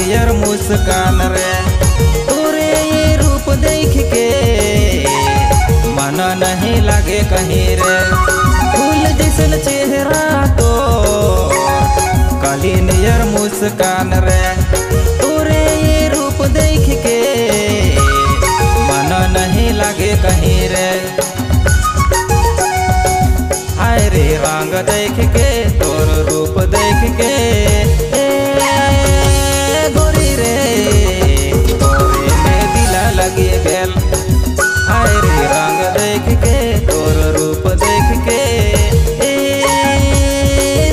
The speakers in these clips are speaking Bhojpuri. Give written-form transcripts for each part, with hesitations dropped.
नियर मुस्कान रे तोरे ये रूप देख के मन नहीं लगे कहीं रे। फूल जैसन चेहरा तो काली नियर मुस्कान रे तोरे ये रूप देख के मन नहीं लगे कहीं रे। हाय रे रंग देख के तोर रूप देख के गोरी रे तोरे में दिला लगे गेल। हाय रे रंग देख के तोर रूप देख के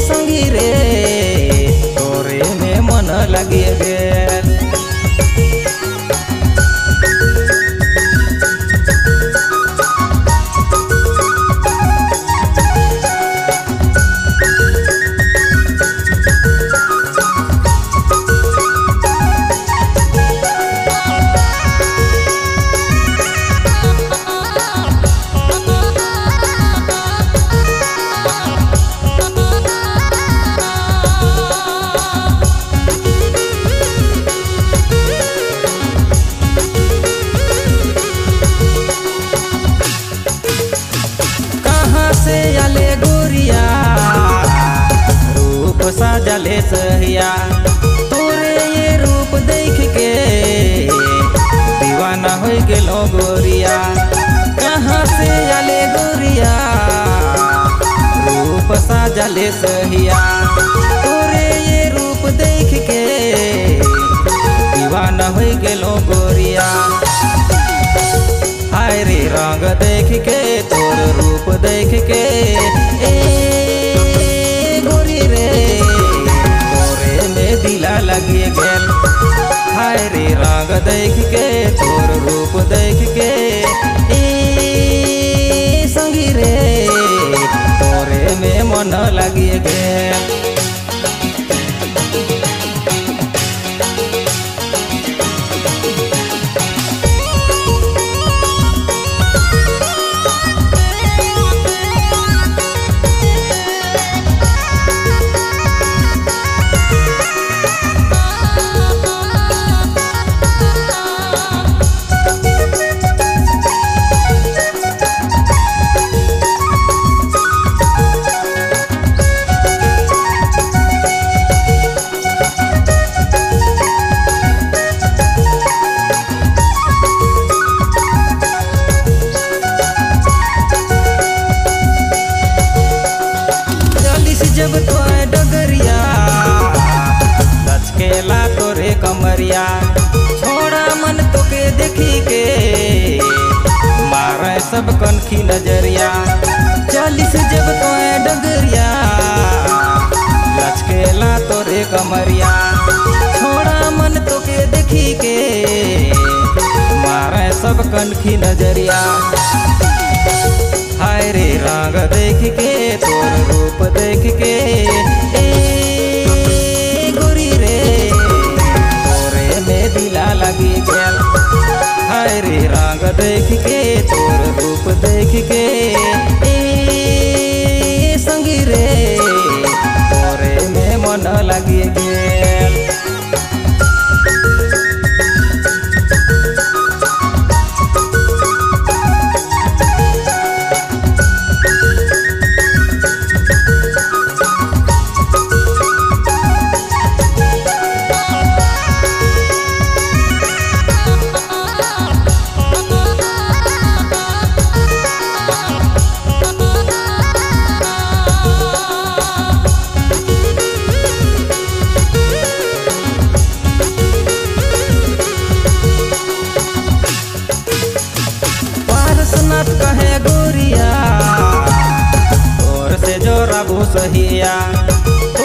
संगी रे तोरे में मन लगे गेल। सजले सहिया तोरे ये रूप देख के दीवाना हो गेलो गोरिया। कहाँ से आले गोरिया रूप सजले सहिया तोरे ये रूप देख के दीवाना हो गेलो गोरिया। हाय रे रंग देख के तोर रूप देख के गोरी रे तोरे में दिला लगे गेल। हाय रे रंग देख के तोर रूप देख के संगी रे तोरे में मन लगे गेल। जब तो डगरिया लचकेला तोरे कमरिया छोड़ा मन तोके देखी के मारे सब कनखी नजरिया। 40 जब तो डगरिया लचकेला तोरे कमरिया छोड़ा मन तोके देखी के मारे सब कनखी नजरिया। हाय रे रंग देख के तोर रूप देख के गोरी रे तोरे में दिला लगी गेल। हाय रे रंग देख के तोर रूप देख के संगी रे तोरे में मन लगी गेल। कहे गोरिया तोर से जो रबू सहिया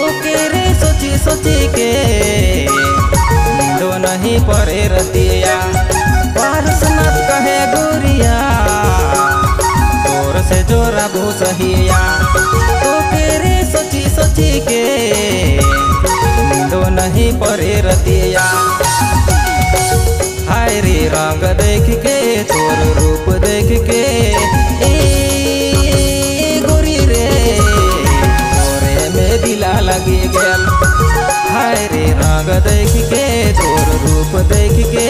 ओके रे सोची सोची के नींदो नहीं परे रतिया। पारसनाथ कहे गोरिया तोर से जो रबू सहिया ओके रे सोची सोची के नींदो नहीं परे रतिया। हाय रे रंग देख के तोर रूप देख के गोरी रे तोरे में दिला लगी गेल। हाय रे रंग देख के तोर रूप देख के